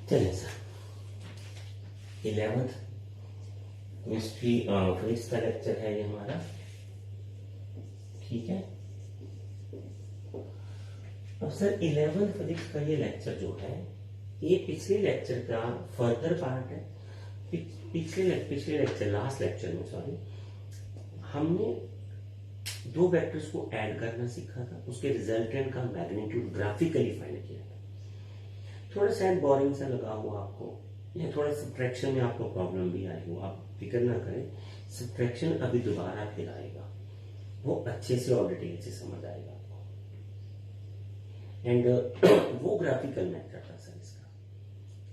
चलिए sir, 11th chemistry physics का lecture है ये हमारा। ठीक है, अब सर 11th फिजिक्स का ये लेक्चर जो है ये पिछले लेक्चर का फर्दर पार्ट है। पिछले लेक्चर, लास्ट लेक्चर में सॉरी, हमने दो वेक्टर्स को ऐड करना सीखा था, उसके रिजल्टेंट का मैग्नीट्यूड ग्राफिकली फाइंड किया था। थोड़ा शायद बोरिंग सा लगा हो आपको, या थोड़ा सब्ट्रैक्शन में आपको प्रॉब्लम भी आई हो, आप फिक्र ना करें, सब्ट्रैक्शन अभी दोबारा फिर आएगा, वो अच्छे से और डिटेल से समझ आएगा आपको। एंड वो ग्राफिकल मेथड था सर इसका।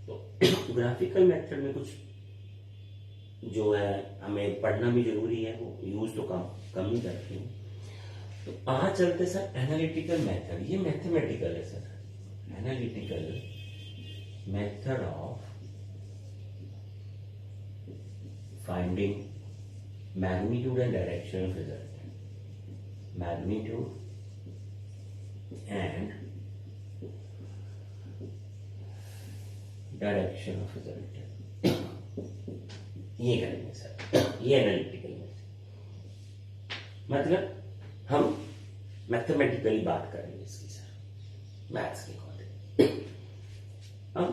तो ग्राफिकल मेथड में कुछ जो है हमें पढ़ना भी जरूरी है, वो यूज तो कम ही करते हैं। तो आज चलते सर एनालिटिकल मेथड, ये मैथमेटिकल है sir, analytical method of finding magnitude and direction of result, magnitude and direction of result, ये करेंगे सर, ये एनालिटिकल मेथड, मतलब हम मैथमेटिकली बात करेंगे इसकी सर, मैथ्स के अकॉर्डिंग। अब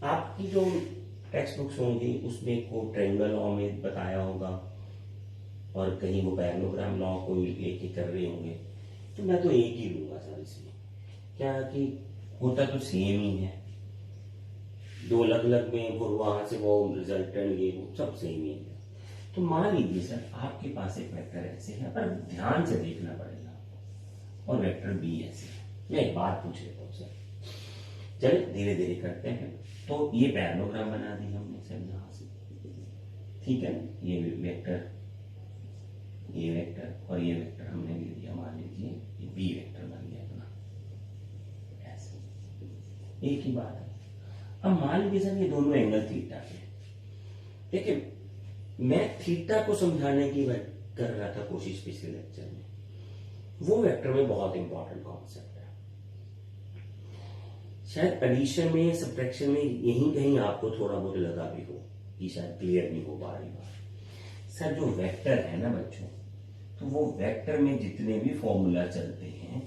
आपकी जो टेक्स्ट बुक्स होंगी उसमें को ट्रायंगल लॉ में बताया होगा, और कहीं वो पैरेललोग्राम लॉ को लेके कर रहे होंगे, तो मैं तो एक ही लूंगा सर इसमें, क्या कि होता तो सेम ही है, दो अलग अलग में वो वहां से वो रिजल्टेंट ये वो सब सेम ही है। तो मान लीजिए सर आपके पास एक वेक्टर ऐसे है, पर ध्यान से देखना पड़ेगा, और वेक्टर बी ऐसे है। मैं एक बात पूछ लेता हूँ सर, चलिए धीरे धीरे करते हैं। तो ये पैरेललोग्राम बना दी हमने सर यहां से, ठीक है, ये वेक्टर और ये वेक्टर हमने ले लिया, मान लीजिए ये बी वेक्टर बन गया अपना, ऐसे एक ही बात है। अब मान लीजिए सर ये दोनों एंगल थीटा के, देखिए मैं थीटा को समझाने की कर रहा था कोशिश पिछले लेक्चर में, वो वेक्टर में बहुत इंपॉर्टेंट कॉन्सेप्ट है। शायद एडिशन में सब्ट्रैक्शन में यहीं कहीं आपको थोड़ा बहुत लगा भी हो कि शायद क्लियर नहीं हो पा रही बात। सर जो वेक्टर है ना बच्चों, तो वो वेक्टर में जितने भी फॉर्मूला चलते हैं,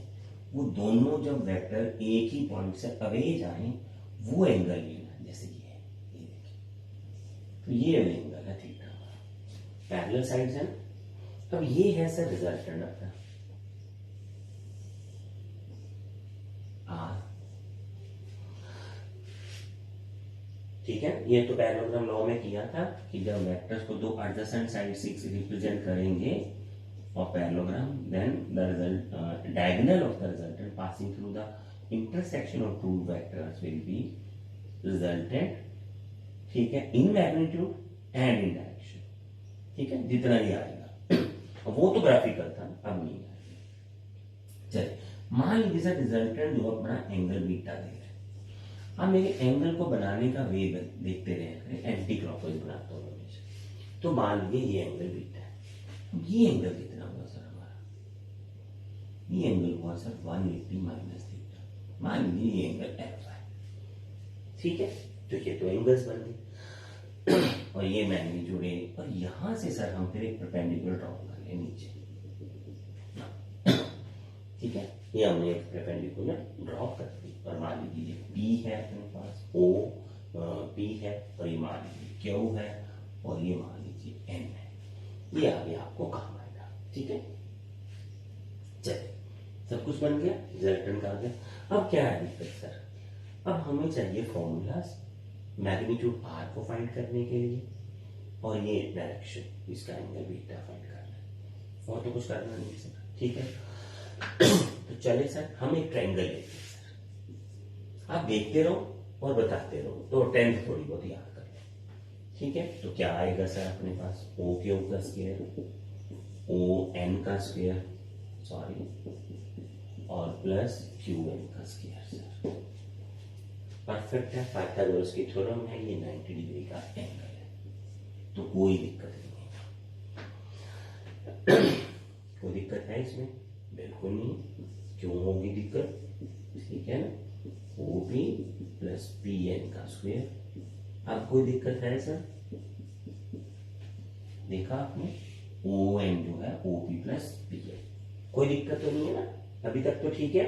वो दोनों जब वेक्टर एक ही पॉइंट से अवे जाएं, वो एंगल लेना, जैसे ये देखिए, तो ये एंगल है थीटा, पैरेलल साइड्स है। अब ये है सर रिजल्टेंट अपना आर, ठीक है। ये तो पैरेललोग्राम लॉ में किया था कि जब वेक्टर्स को दो एडजेसेंट साइड से रिप्रेजेंट करेंगे और parallelogram, then the result diagonal of the resultant passing through the intersection of two vectors will be resultant, ठीक है, in magnitude and in direction, ठीक है, जितना ही आएगा। वो तो ग्राफिकल था, अब नहीं आएगा। चलिए मान लीजिए सर रिजल्टेंट जो अपना एंगल बीटा दे रहे हैं, अब मेरे एंगल को बनाने का वे देखते रहे, एंटी क्लॉकवाइज बनाता हूँ हमेशा। तो मान लीजिए ये एंगल बीटा है, ये एंगल कितना हुआ सर हमारा, ये एंगल हुआ सर 180 माइनस थीटा, मान लीजिए ये एंगल एफ है, ठीक है। तो ये तो एंगल्स बन गए, और ये मैग्नीट्यूड है, और यहां से सर हम फिर एक परपेंडिकुलर ड्रॉ कर ले नीचे, ठीक है, ये हमने एक परपेंडिकुलर ड्रॉ कर दी, और मान लीजिए पी है अपने पास, ओ पी है, और ये मान लीजिए क्यू है, और ये मान लीजिए एन है, ये आगे आपको काम आएगा, ठीक है। चलिए सब कुछ बन गया, रिजल्टेंट आ गया। अब क्या है दिक्कत सर, अब हमें चाहिए फॉर्मूलाज मैग्नीट्यूड आर को फाइंड करने के लिए, और ये डायरेक्शन, इसका एंगल बीटा फाइंड करना है, और तो कुछ करना नहीं सर, ठीक है। तो चले सर हम एक ट्रायंगल लेते हैं सर, आप देखते रहो और बताते रहो, तो 10th थोड़ी बहुत याद कर लो, ठीक है। तो क्या आएगा सर अपने पास, ओ क्यू का स्क्वायर, ओ एन का स्क्वायर, सॉरी, और प्लस क्यू एन का स्क्वायर सर, परफेक्ट है, पाइथागोरस की थ्योरम है, ये 90 डिग्री का एंगल है, तो कोई दिक्कत नहीं है। कोई दिक्कत है इसमें, बिल्कुल नहीं, क्यों होगी दिक्कत, ठीक है ना, OP प्लस PN का स्क्वायर। अब कोई दिक्कत है सर? देखा आपने, OM जो है OP प्लस PN, कोई दिक्कत तो नहीं है ना? अभी तक तो ठीक है।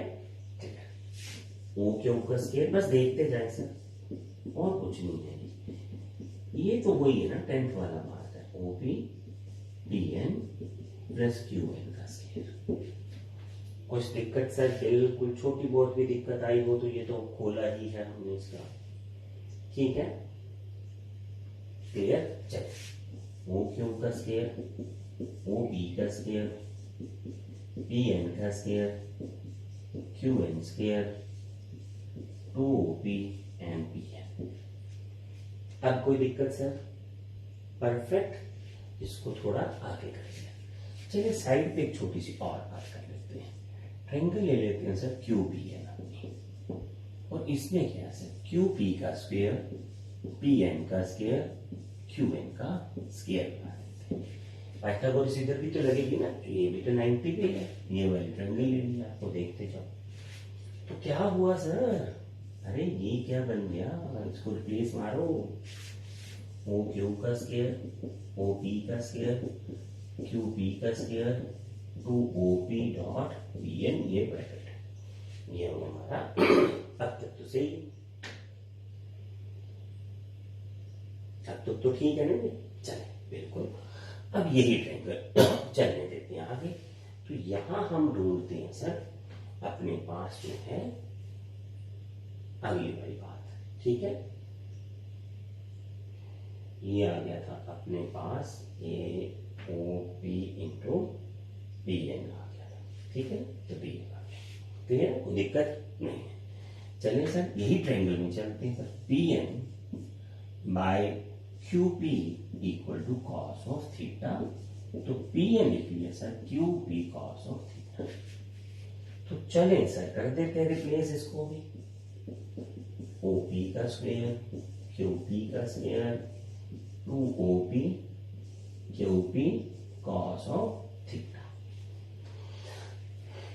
OQ का स्क्वायर, बस देखते जाए सर, और कुछ नहीं है। ये तो वही है ना 10th वाला बात है, OP PN प्लस QN का स्क्वायर। कुछ दिक्कत सर? बिल्कुल छोटी बहुत भी दिक्कत आई हो तो ये तो खोला ही है हमने इसका, ठीक है, क्लियर। चलिए, OQ का स्क्वायर, OP का स्क्वायर, PN का square, QN square, 2OP and PN। अब कोई दिक्कत सर? परफेक्ट। इसको थोड़ा आगे कर लिया। चलिए साइड पे एक छोटी सी और बात कर लेते हैं। ट्रायंगल ले लेते हैं सर QPN अपनी, और इसमें क्या है सर, QP का स्क्वायर, PN का स्क्वायर, QN का स्क्वायर बना लेते हैं। पाइथागोरस इधर भी तो लगेगी ना, तो ये भी तो 90 पे है, ये वाली ट्रायंगल ले लिया, आपको देखते जाओ। तो क्या हुआ सर? अरे ये क्या बन गया, इसको रिप्लेस मारो। OQ का स्क्वायर, OP का स्क्वायर, QP का स्क्वायर, 2OP डॉट PN, ये ब्रैकेट है, ये हमारा अब तक तो सही, अब तक तो ठीक है ना? चले बिल्कुल। अब यही ट्रायंगल चलने देते हैं आगे। तो यहां हम ढूंढते हैं सर, अपने पास में है अगली वाली बात, ठीक है। ये आ गया था अपने पास AOP इंटू PN आ गया था, ठीक है, तो PN आ गया, क्लियर, कोई दिक्कत नहीं है। चलिए सर यही ट्रायंगल में चलते हैं sir. PN by QP equal to cos of theta, तो PN लिख लिया sir QP cos of theta. तो चलें सर कर देते हैं रिप्लेस इसको भी। OP का स्क्वायर, QP का square, 2OP QP cos of theta.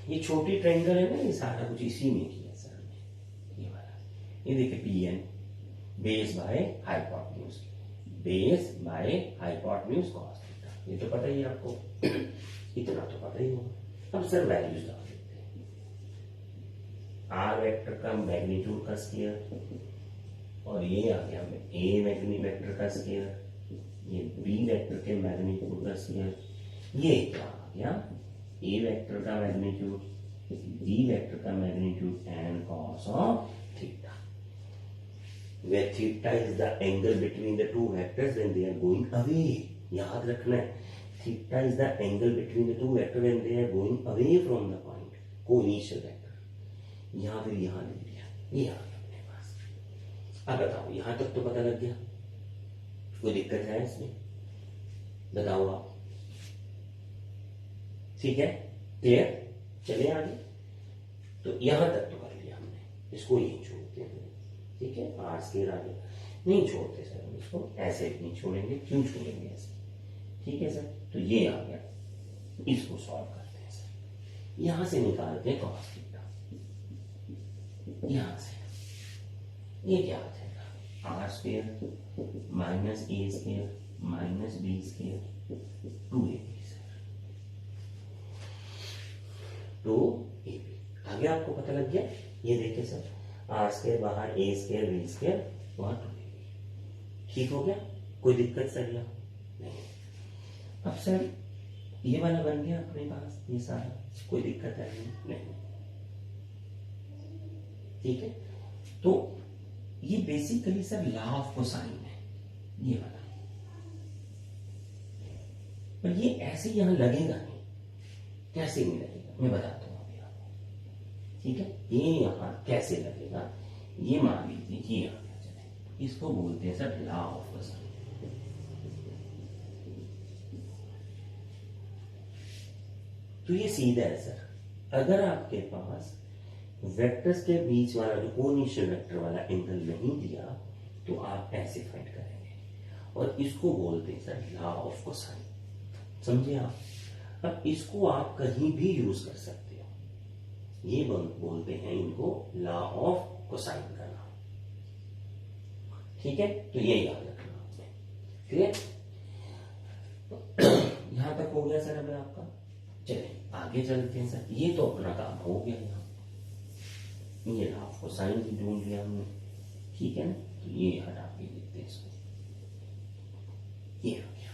ये छोटी ट्रायंगल है ना, ये सारा कुछ इसी में किया सर ने, ये वाला। ये देखिए PN base by hypotenuse, base by hypotenuse cos theta, ये तो पता ही है आपको, इतना तो पता ही होगा। अब सर वैल्यूज डाल देते हैं। R वेक्टर का मैग्नीट्यूड का स्क्वायर, और ये आ गया A वेक्टर का स्क्वायर, ये B वेक्टर के मैग्नीट्यूड का स्क्वायर, ये क्या आ गया A वेक्टर का मैग्नीट्यूड, B वेक्टर का magnitude and cos of theta, where theta is the angle between the two vectors when they are going away। याद रखना है, theta is the angle between the two vectors when they are going away from the point, co-initial vector। यहां फिर यहां ले लिया, ये आ गया अपने पास। अब बताओ यहां तक तो पता लग गया, कोई दिक्कत है इसमें? बताओ आप, ठीक है, क्लियर। चले आगे। तो यहां तक तो कर लिया हमने, इसको यही छोड़ते हैं, ठीक है। R स्क्वायर आ गया, नहीं छोड़ते सर हम इसको, ऐसे नहीं छोड़ेंगे, क्यों छोड़ेंगे ऐसे, ठीक है सर। तो ये आ गया, इसको सॉल्व करते हैं सर। यहां से निकालते हैं कॉस थीटा, यहां से ये क्या आ जाएगा, R square minus A square minus B square 2AB sir, 2AB। आगे आपको पता लग गया, ये देखिए सर, R स्क्वायर बाहर, A स्क्वायर B स्क्वायर वहां 2AB, ठीक हो गया, कोई दिक्कत सर? या नहीं? अब सर ये वाला बन गया अपने पास, ये सारा, कोई दिक्कत है नहीं, ठीक है। तो ये basically sir law of cosine है, ये वाला, पर ये ऐसे यहां लगेगा नहीं। कैसे नहीं लगेगा मैं बताता हूं अभी आपको, ठीक है। ये यहां कैसे लगेगा, ये मान लीजिए ये आ गया, चले इसको बोलते हैं सर लॉ ऑफ कोसाइन। तो ये सीधा है सर, अगर आपके पास वेक्टर्स के बीच वाला जो कोनिशियल वेक्टर वाला एंगल नहीं दिया तो आप ऐसे फाइंड करेंगे, और इसको बोलते हैं सर लॉ ऑफ कोसाइन, समझे आप। अब इसको आप कहीं भी यूज कर सकते हो, ये बोलते हैं इनको लॉ ऑफ कोसाइन का नाम। ठीक है, तो ये याद रखना। क्लियर? यहां तक हो गया सर अभी आपका। चलिए आगे चलते हैं सर। ये तो अपना काम हो गया यहाँ, ये रहा कोसाइन भी ढूंढ लिया हमने। ठीक है ना, तो ये हटा के देखते हैं इसको। ये हो गया,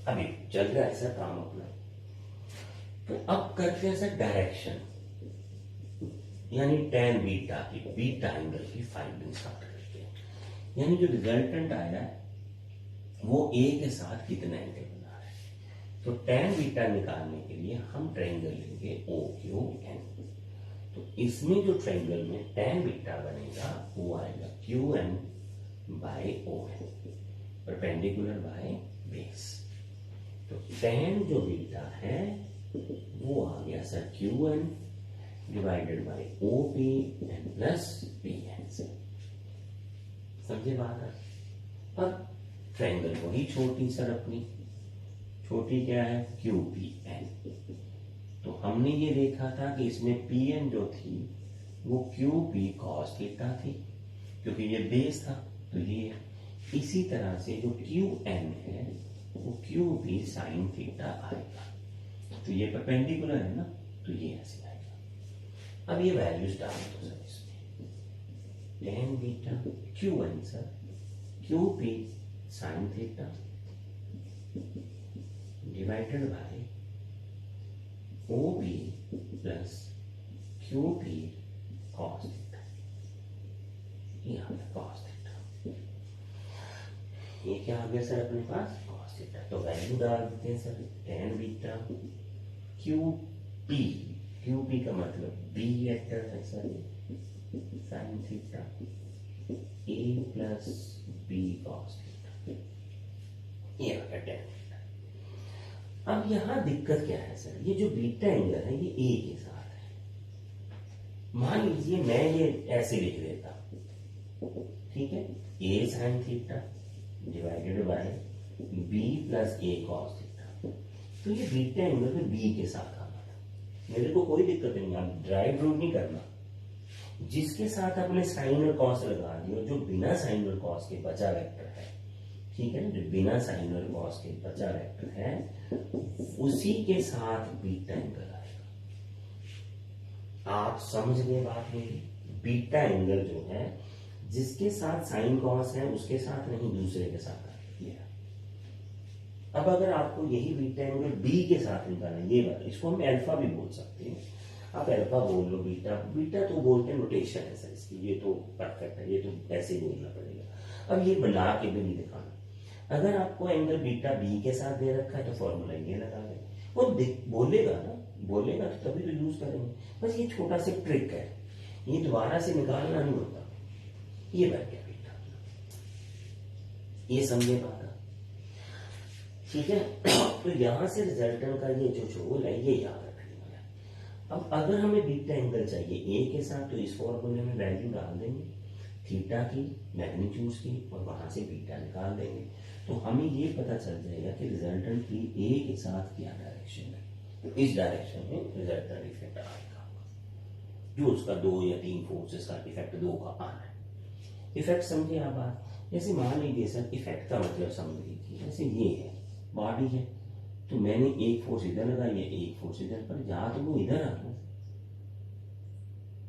अभी चल रहा है सर काम अपना। तो अब करते हैं सर डायरेक्शन, यानी tan बीटा की, बीटा एंगल की फाइंडिंग स्टार्ट करते हैं। यानी जो रिजल्टेंट आया है वो ए के साथ कितना एंगल बना रहा है। तो tan बीटा निकालने के लिए हम ट्रायंगल लेंगे OQN। तो इसमें जो ट्रायंगल में tan बीटा बनेगा वो आएगा QN by ON, perpendicular by base. तो tan जो बीटा है वो आ गया sir QN divided by OP and plus PN। समझे बात है? अब ट्रायंगल वही छोटी सर अपनी, छोटी क्या है QPN। तो हमने ये देखा था कि इसमें PN जो थी वो QP cos थीटा थी, क्योंकि ये बेस था। तो ये इसी तरह से जो QN है वो QP sin थीटा आएगा। तो ये परपेंडिकुलर है ना, तो ये ऐसे आएगा। अब ये वैल्यूज डाल दो सर इसमें। tan beta QN sir QP sin theta divided by OP plus QP cos theta. ये आ गया cos थीटा। ये क्या आ गया सर अपने पास cos थीटा। तो वैल्यू डाल देते हैं सर। tan बीटा QP का मतलब B वेक्टर है sir, sin theta A plus B cos theta. ये आ गया tan थीटा। अब यहां दिक्कत क्या है सर, ये जो बीटा एंगल है ये A के साथ है। मान लीजिए मैं ये ऐसे लिख देता, ठीक है, A sin theta divided by B plus A cos theta. तो ये बीटा एंगल में B के साथ आना था। मेरे को कोई दिक्कत नहीं, आप ड्राइव रूट नहीं करना। जिसके साथ आपने साइन और कॉस लगा दिया, जो बिना साइन और कॉस के बचा वेक्टर है, ठीक है ना, जो बिना साइन और कॉस के बचा वेक्टर है उसी के साथ बीटा एंगल आएगा। आप समझ गए बात मेरी? बीटा एंगल जो है जिसके साथ साइन कॉस है उसके साथ नहीं, दूसरे के साथ आएगा। अब अगर आपको यही बीटा एंगल बी के साथ निकालना है, ये बात, इसको हम अल्फा भी बोल सकते हैं। आप अल्फा बोल लो, बीटा बीटा तो बोलते हैं, नोटेशन है सर इसकी, ये तो परफेक्ट है, ये तो ऐसे ही बोलना पड़ेगा। अब ये बना के भी नहीं दिखाना। अगर आपको एंगल बीटा बी के साथ दे रखा है तो फॉर्मूला ये लगा दें। वो बोलेगा ना, बोलेगा तो तभी तो यूज करेंगे। बस ये छोटा सा ट्रिक है, ये दोबारा से निकालना नहीं होता। ये बैठ गया बीटा, ये समझे बात? ठीक है। तो यहां से रिजल्टेंट का ये जो छोल है ये याद रखने है। अब अगर हमें बीटा एंगल चाहिए ए के साथ, तो इस फॉर्मूले में वैल्यू डाल देंगे थीटा की, मैग्नीट्यूड की, और वहां से बीटा निकाल देंगे। तो हमें ये पता चल जाएगा कि रिजल्टेंट की ए के साथ क्या डायरेक्शन है। तो इस डायरेक्शन में रिजल्टेंट इफेक्ट आएगा, जो उसका 2 या 3 फोर्सेस का इफेक्ट 2 का आना है। इफेक्ट समझे आप बात? जैसे मान लीजिए सर, इफेक्ट का मतलब समझ लीजिए, जैसे ये है बॉडी है, तो मैंने एक फोर्स इधर लगाई है, एक फोर्स इधर, पर जहां तो वो इधर आ,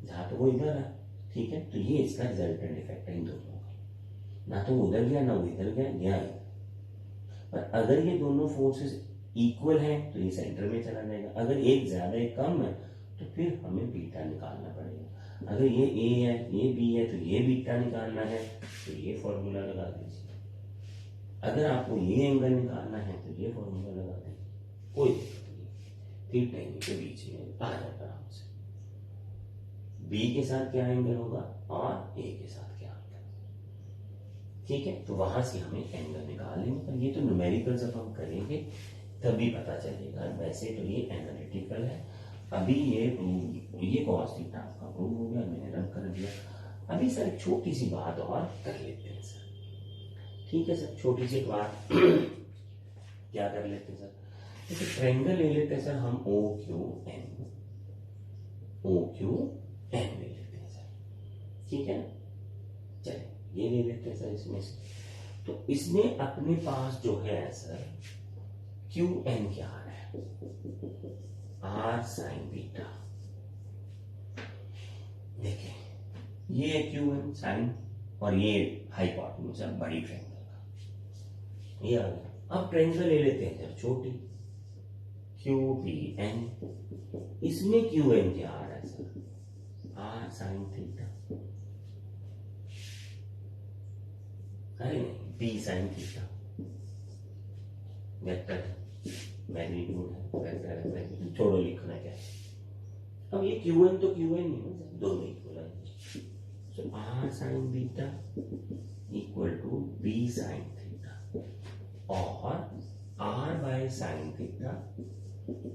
जहां तो वो इधर आ, ठीक है। तो ये इसका रिजल्टेंट इफेक्ट है इन दोनों का, ना तो वो उधर गया ना वो इधर गया, गया इधर। पर अगर ये दोनों फोर्सेस इक्वल हैं तो ये सेंटर में चला जाएगा। अगर एक ज्यादा एक कम है तो फिर हमें बीटा निकालना पड़ेगा। अगर ये ए है ये बी है तो ये बीटा निकालना है, तो ये फॉर्मूला लगा दीजिए। अगर आपको ये एंगल निकालना है तो ये फॉर्मूला लगा दें, कोई दिक्कत नहीं। थीटा के बीच में आ जाएगा आराम से। बी के साथ क्या एंगल होगा और ए के साथ क्या एंगल, ठीक है। तो वहां से हमें एंगल निकाल लेंगे, पर ये तो न्यूमेरिकल जब हम करेंगे तभी पता चलेगा। वैसे तो ये एनालिटिकल है। अभी ये cos थीटा आपका प्रूव हो गया, मैंने रन कर दिया। अभी सर एक छोटी सी बात और कर लेते हैं सर, ठीक है सर। छोटी सी बात क्या कर लेते हैं सर, जैसे ट्रायंगल ले लेते हैं सर हम OQN ले लेते हैं सर, ठीक है ना। चलिए ये ले लेते हैं सर इसमें से। तो इसमें अपने पास जो है सर क्यू एन क्या आ रहा है, आर साइन बीटा। देखिए ये है क्यू एन साइन और ये हाइपोटेन्यूज है बड़ी ट्रायंगल का, ये आ गया। अब ट्रायंगल ले लेते हैं सर छोटी, क्यू पी एन। इसमें क्यू एन क्या आ रहा है सर, आर साइन थीटा। अरे नहीं, B sine theta. Vector magnitude है, वेक्टर है मैग्नीट्यूड, छोड़ो लिखना क्या है। अब ये क्यू एन तो क्यू एन ही है, दोनों इक्वल है। So R sine beta equal to B sine theta और R by sine theta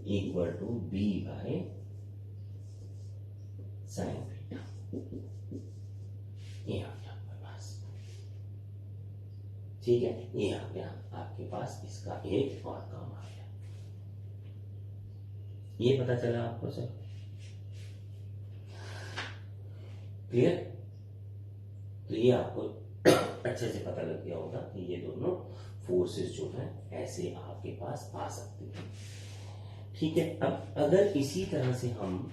equal to B by sine theta. ये आ गया आपके पास, ठीक है। ये आ गया आपके पास, इसका एक और काम आ गया। ये पता चला आपको सर, क्लियर। तो ये आपको अच्छे से पता लग गया होगा कि ये दोनों फोर्सेस जो हैं ऐसे आपके पास आ सकते हैं, ठीक है। अब अगर इसी तरह से हम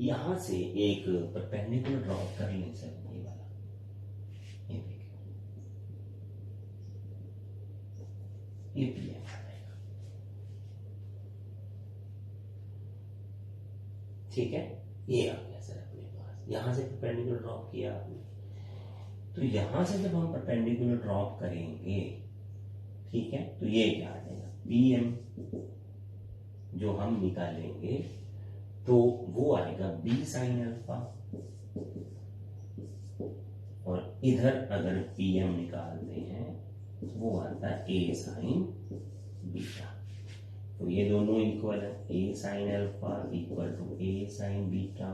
यहां से एक परपेंडिकुलर ड्रॉ कर लें सर, ये वाला, ये देखिए ये पी एम आ जाएगा, ठीक है। ये आ गया सर अपने पास, यहां से परपेंडिकुलर ड्रॉप किया आपने। तो यहां से जब हम परपेंडिकुलर ड्रॉप करेंगे, ठीक है, तो ये क्या आ जाएगा, पी एम जो हम निकालेंगे तो वो आएगा बी साइन अल्फा, और इधर अगर पी एम निकालते हैं तो वो आता है ए साइन बीटा। तो ये दोनों इक्वल है, A sine alpha equal to A sine beta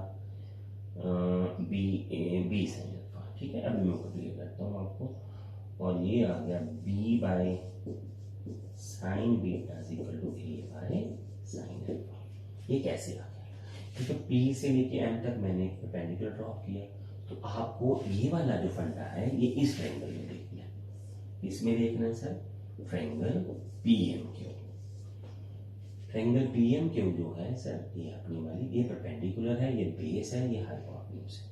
B sine alpha, ठीक है। अभी मैं क्लियर करता हूँ आपको, और ये आ गया B by sine beta equal to A by sine alpha. ये कैसे आ गया, क्योंकि पी से लेके एम तक मैंने परपेंडिकुलर ड्रॉ किया। तो आपको ये वाला जो फंडा है ये इस ट्रायंगल में देखना है, इसमें देखना है sir triangle PM Q. Triangle PM Q जो है सर, ये अपनी वाली, ये परपेंडिकुलर है, ये बेस है, ये हाइपोटेन्यूज है।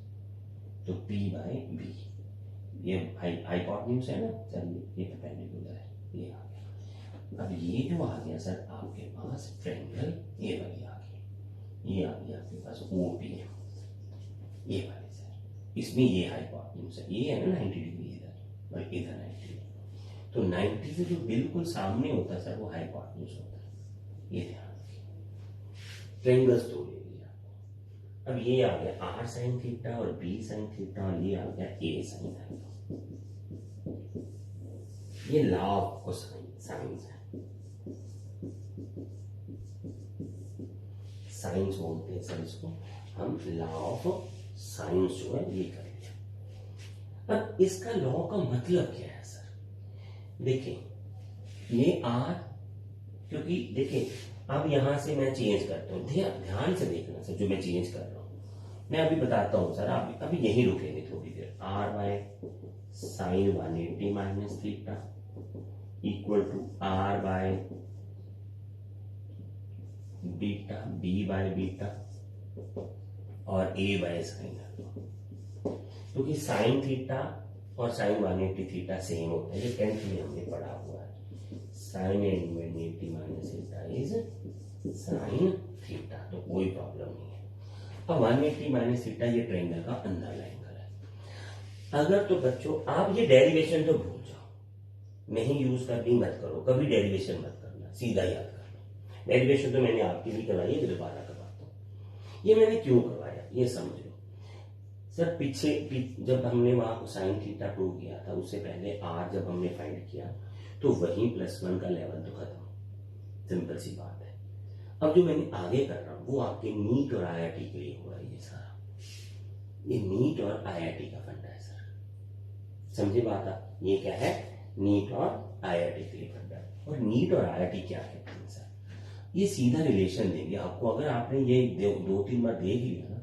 तो P बाय बी, ये हाइपोटेन्यूज है ना सर, ये परपेंडिकुलर है, ये आ गया। अब ये जो आ गया सर आपके पास ट्रायंगल, ये वाली आ गई, ये आ गया आपके पास OPM, ये वाली सर। इसमें ये हाइपोटेन्यूज है, ये है ना 90 डिग्री इधर और इधर 90 डिग्री। तो 90 से जो बिल्कुल सामने होता है सर वो हाइपोटेन्यूज होता है, ये ध्यान रखिए। ट्रायंगल्स दो ले लिया। अब ये आ गया आर साइन थीटा और बी साइन थीटा, और ये आ गया ए साइन थीटा। ये लॉ ऑफ कोसाइन साइंस है, साइंस बोलते हैं सर इसको हम, लॉ ऑफ साइंस जो है ये कर लिया। अब इसका लॉ का मतलब क्या है सर, देखिए ये आर, क्योंकि देखिए अब यहां से मैं चेंज करता हूं, ध्यान से देखना सर जो मैं चेंज कर रहा हूं, मैं अभी बताता हूं सर, आप अभी यहीं रुकेंगे थोड़ी देर। R by sine 180 minus theta equal to R by beta, B by beta और ए बाय साइन अल्फा। क्योंकि साइन थीटा और साइन 180 थीटा सेम होता है, ये 10th में हमने पढ़ा हुआ है। Sine 180 minus theta is sine theta, तो कोई प्रॉब्लम नहीं है। अब 180 माइनस थीटा ये ट्रायंगल का अंदर एंगल है। अगर तो बच्चों आप ये डेरिवेशन तो भूल जाओ, नहीं यूज करनी मत करो, कभी डेरिवेशन मत करना, सीधा याद करना। डेरिवेशन तो मैंने आपकी भी करवाई है, दोबारा करवाता हूं। ये मैंने क्यों करवाया ये समझ लो सर। पीछे जब हमने वहां साइन थीटा प्रूव किया था, उससे पहले आर जब हमने फाइंड किया तो वही +1 का लेवल तो खत्म, सिंपल सी बात है। अब जो मैंने आगे कर रहा हूं वो आपके नीट और आईआईटी के लिए हो रहा है। ये सारा ये नीट और आईआईटी का फंडा है सर, समझे बात आप। ये क्या है, नीट और आईआईटी के लिए फंडा है। और नीट और आईआईटी क्या कहते हैं सर, ये सीधा रिलेशन देंगे आपको। अगर आपने ये 2-3 बार देख लिया ना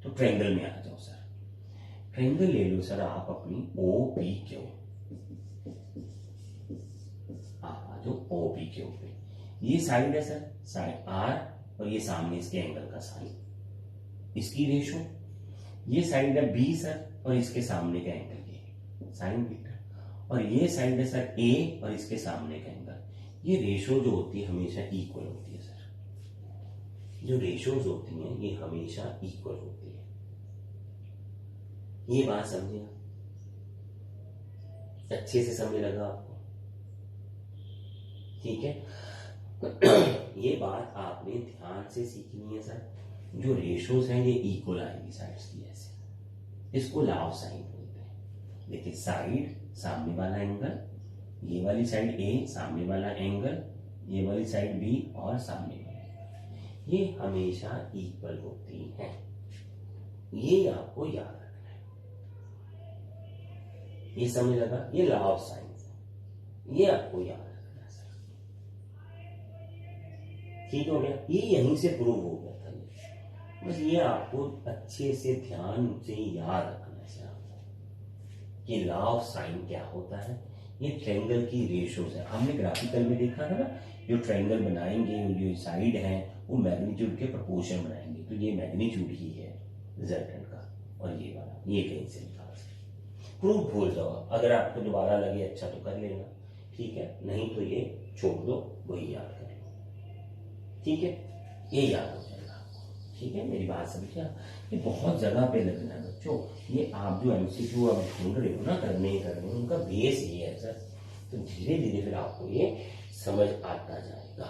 तो ट्रायंगल में आ जाओ सर। ट्रायंगल ले लो सर आप अपनी OPQ, आ जो OPQ पे, ये साइड है सर, साइड R और ये सामने इसके एंगल का साइन, इसकी रेशो, ये साइड है B सर और इसके सामने का एंगल ये साइन बीटा, और ये साइड है सर A और इसके सामने का एंगल। ये रेशो जो होती है हमेशा इक्वल होती है सर, जो रेशोज होती हैं ये हमेशा इक्वल होती है, ये बात समझे, अच्छे से समझ लगा आपको, ठीक है। ये बात आपने ध्यान से सीखनी है सर, जो रेशोज हैं ये इक्वल आएगी साइड्स की, ऐसे इसको लॉ ऑफ साइन बोलते हैं। देखिए साइड सामने वाला एंगल, ये वाली साइड A सामने वाला एंगल, ये वाली साइड B और सामने वाला एंगल, ये हमेशा इक्वल होती हैं, ये आपको याद रखना है। ये समझ लगा, ये लॉ ऑफ साइंस है, ये आपको याद रखना है सर, ठीक हो गया। ये यहीं से प्रूव हो गया था, बस ये आपको अच्छे से ध्यान से याद रखना है सर आपको कि लॉ ऑफ साइन क्या होता है। ये ट्रायंगल की रेशोज है, हमने ग्राफिकल में देखा था ना, जो ट्रायंगल बनाएंगे जो साइड है वो मैग्नीट्यूड के प्रोपोर्शन बनाएंगे, तो ये मैग्नीट्यूड ही है रिजल्टेंट का, और ये वाला ये कहीं से निकाल सकते। प्रूफ भूल जाओ, अगर आपको दोबारा लगे अच्छा तो कर लेना, ठीक है, नहीं तो ये छोड़ दो, वही याद कर लो, ठीक है, ये याद हो जाएगा आपको, ठीक है। मेरी बात समझिए, ये बहुत जगह पे लगना है बच्चों, ये आप जो MCQ अब ढूंढ रहे हो ना करने उनका बेस ये है सर, तो धीरे धीरे फिर आपको ये समझ आता जाएगा।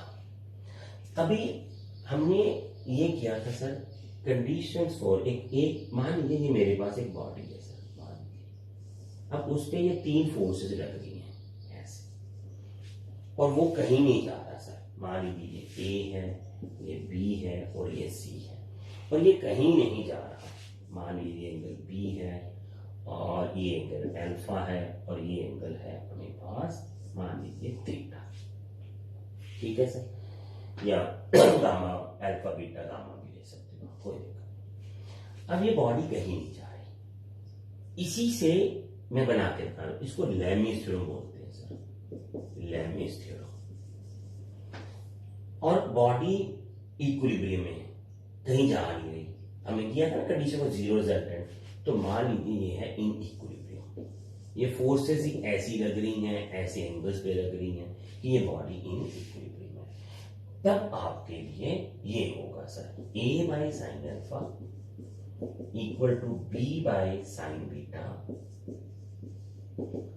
अभी हमने ये किया था सर कंडीशंस फॉर एक मान लीजिए ये मेरे पास एक बॉडी है सर, मान लीजिए अब उस पे ये 3 फोर्सेस लग रही हैं ऐसे, और वो कहीं नहीं जा रहा सर, मान लीजिए ये A है, ये B है और ये C है, और ये कहीं नहीं जा रहा, मान लीजिए एंगल B है और ये एंगल अल्फा है और ये एंगल है अपने पास मान लीजिए थीटा, ठीक है सर, या गामा अल्फा बीटा गामा भी ले सकते हो, कोई दिक्कत। अब ये बॉडी कहीं नहीं जा रही, इसी से मैं बना के बता रहा हूं, इसको लैमीज थ्योरम बोलते हैं सर, लैमीज थ्योरम। और बॉडी इक्विलिब्रियम में है, कहीं जा नहीं रही, हमने किया था ना कंडीशन को जीरो रिजल्टेंट, तो मान लीजिए ये है इन इक्विलिब्रियम, ये फोर्सेस ही ऐसी लग रही हैं, ऐसे एंगल्स पे लग रही हैं कि ये बॉडी इन इक्विलिब्रियम है, तब आपके लिए ये होगा sir A by sine alpha equal to B by sine beta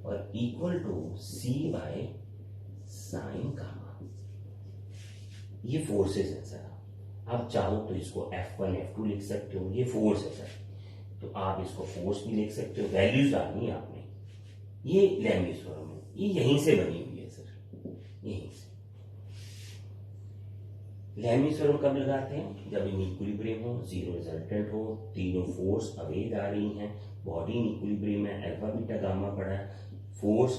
और equal to C by sine gamma. ये फोर्सेस है सर, आप चाहो तो इसको F1 F2 लिख सकते हो, ये फोर्स है सर, तो आप इसको फोर्स भी लिख सकते हो, वैल्यूज डालनी है आपने, ये लैमीज थ्योरम है, ये यहीं से बनी हुई है सर, यहीं से। लैमीज थ्योरम कब लगाते हैं? जब इन इक्विलिब्रियम हो, जीरो रिजल्टेंट हो, तीनों फोर्स अवे जा रही हैं, बॉडी इन इक्विलिब्रियम है, अल्फा बीटा गामा पड़ा है, force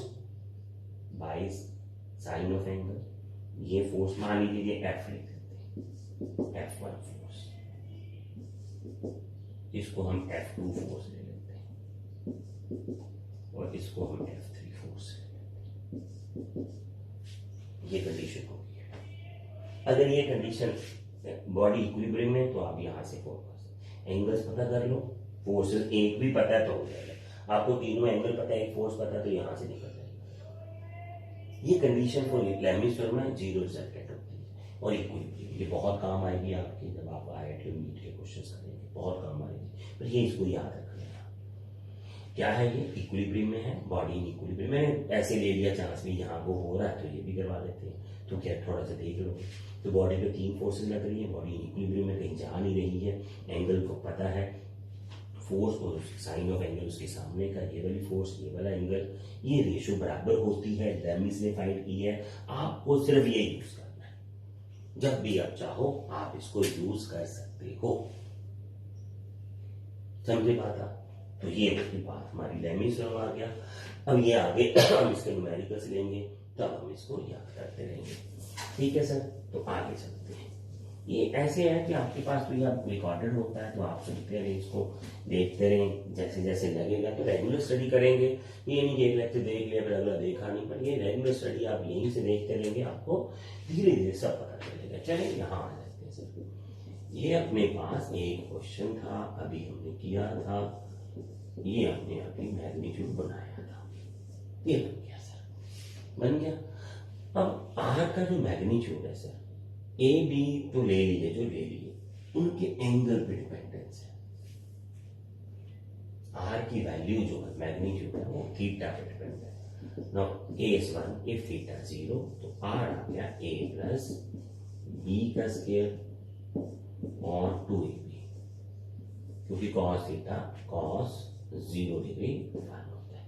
by sine of angle, ये फोर्स मान लीजिए F लिख देते हैं, F1 फोर्स, इसको हम F2 फोर्स ले लेते हैं और इसको हम F3 फोर्स ले लेते हैं। ये कंडीशन होगी। अगर ये कंडीशन बॉडी इक्विलिब्रियम में, तो आप यहां से फोर्स एंगल्स पता कर लो, फोर्सेस एक भी पता है तो हो जाएगा, आपको तीनों एंगल पता है, एक फोर्स पता है तो यहां से निकल जाएगा। ये कंडीशन फॉर लैमीज थ्योरम में जीरो रिजल्टेंट होती है और इक्विलिब्रियम, ये बहुत काम आएगी आपके जब आप IIT और नीट के क्वेश्चंस करेंगे, बहुत काम आएगी, पर ये इसको याद रख लेना। क्या है ये? इक्विलिब्रियम में है, बॉडी इन इक्विलिब्रियम। मैंने ऐसे ले लिया चांस भी, यहाँ को हो रहा है तो ये भी करवा देते हैं, तो क्या थोड़ा सा देख लो। तो बॉडी पे 3 फोर्सेस लग रही है, बॉडी इन इक्विलिब्रियम में कहीं जा नहीं रही है, एंगल को पता है, फोर्स और साइन ऑफ एंगल उसके सामने का, ये वाली फोर्स ये वाला एंगल, ये रेशो बराबर होती है, लैमीज ने फाइंड की है, आपको सिर्फ ये यूज करना है, जब भी आप चाहो आप इसको यूज कर सकते हो। समझे बात आप? तो ये वाली बात हमारी लैमीज थ्योरम आ गया। अब ये आगे हम इसके न्यूमेरिकल्स लेंगे, तब हम इसको याद करते रहेंगे, ठीक है सर। तो आगे चलते हैं, ये ऐसे है कि आपके पास तो ये आप रिकॉर्डेड होता है, तो आप सुनते रहें, इसको देखते रहें, जैसे जैसे लगेगा तो रेगुलर स्टडी करेंगे। ये नहीं कि एक लेक्चर देख लिया फिर अगला देखा नहीं, पर ये रेगुलर स्टडी आप यहीं से देखते रहेंगे, आपको धीरे धीरे सब पता चलेगा। चलें यहाँ आ जाते हैं सर। ये अपने पास एक क्वेश्चन था, अभी हमने किया था, ये हमने अभी मैग्नीट्यूड बनाया था, ये बन गया सर, बन गया। अब आर का जो मैग्नीट्यूड है सर, ए बी तो ले लिए, जो ले लिए उनके एंगल पे डिपेंडेंस है। आर की वैल्यू जो है मैग्नीट्यूड है वो थीटा पे डिपेंड है। Now A is 1 if theta 0, तो आर आ गया ए प्लस बी का स्क्वायर और 2ab, क्योंकि cos थीटा cos 0 डिग्री 1 होता है।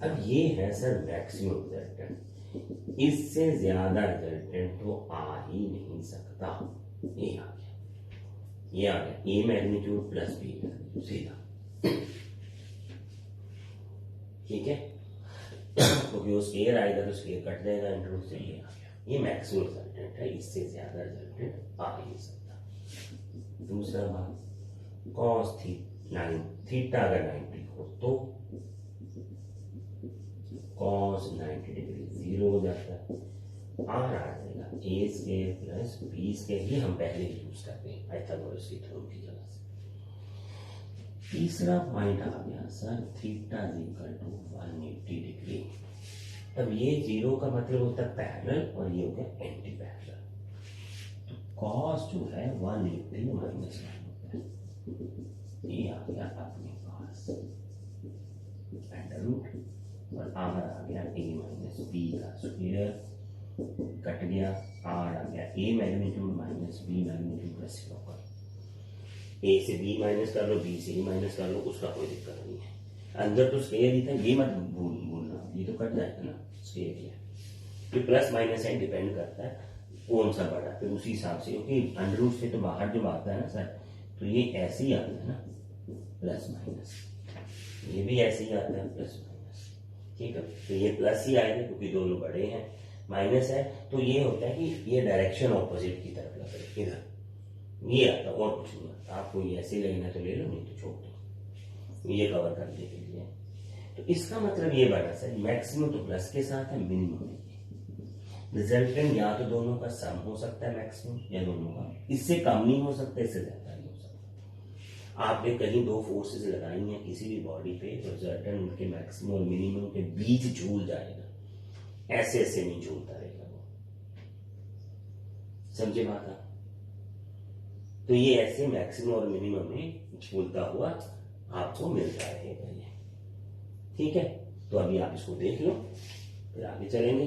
अब ये है सर मैक्सिमम रिजल्टेंट, इससे ज्यादा रिजल्टेंट तो आ ही नहीं सकता। ये आ गया, ये आ गया ए मैग्नीट्यूड प्लस बी मैग्नीट्यूड सीधा, ठीक है। क्योंकि वो स्क्वायर आएगा तो स्क्वायर कट जाएगा इंटू से, ये आ गया, ये मैक्सिमम रिजल्टेंट है, इससे ज्यादा रिजल्टेंट आ ही नहीं सकता। दूसरा बात, cos थीटा अगर 90 हो तो cos 90 डिग्री 0 हो जाता है। आर आ जाएगा ए स्क्वायर प्लस बी स्क्वायर, ये हम पहले ही यूज करते हैं पाइथागोरस की थ्योरम की जगह से। तीसरा पॉइंट आ गया sir, theta is equal to 180 degree. अब ये 0 का मतलब होता है पैरेलल और ये हो गया एंटी पैरेलल, तो cos जो है 180 माइनस 1 होता है, ये आ गया अपने पास अंडर रूट, और आर आ गया ए माइनस बी का स्क्वायर, कट गया, आर आ गया ए मैग्नीट्यूड माइनस बी मैग्नीट्यूड का स्क्वायर। ए से बी माइनस कर लो, बी से ई माइनस कर लो, उसका कोई दिक्कत नहीं है। अंदर तो स्क्वायर ही था, ये मत भूलना, ये तो कट जाएगा ना, स्क्वायर ही है। तो प्लस माइनस है, डिपेंड करता है कौन सा बड़ा, फिर उसी हिसाब से, क्योंकि अंडर रूट से तो बाहर जो आता है ना सर, तो ये ऐसे ही आता है ना, प्लस माइनस, ये भी ऐसे ही आता है प्लस माइनस, ठीक है। तो ये प्लस ही आएगा क्योंकि दोनों बड़े हैं, माइनस है तो ये होता है कि ये डायरेक्शन ऑपोजिट की तरफ लग रही है, इधर ये आता, और कुछ नहीं आता। आपको ये ऐसे लेना तो ले लो, नहीं तो छोड़ दो, ये कवर करने के लिए। तो इसका मतलब ये बना सर, मैक्सिमम तो प्लस के साथ है, मिनिमम रिजल्टेंट या तो दोनों का सम हो सकता है मैक्सिमम, या दोनों का, इससे कम नहीं हो सकता, इससे ज्यादा नहीं हो सकता। आपने कहीं दो फोर्सेस लगाई हैं किसी भी बॉडी पे, तो रिजल्टेंट उनके मैक्सिमम और मिनिमम के बीच झूल जाएगा, ऐसे ऐसे नहीं झूलता रहेगा वो, समझे बात आप? तो ये ऐसे मैक्सिमम और मिनिमम में झूलता हुआ आपको मिलता रहेगा ये, ठीक है। तो अभी आप इसको देख लो, फिर आगे चलेंगे।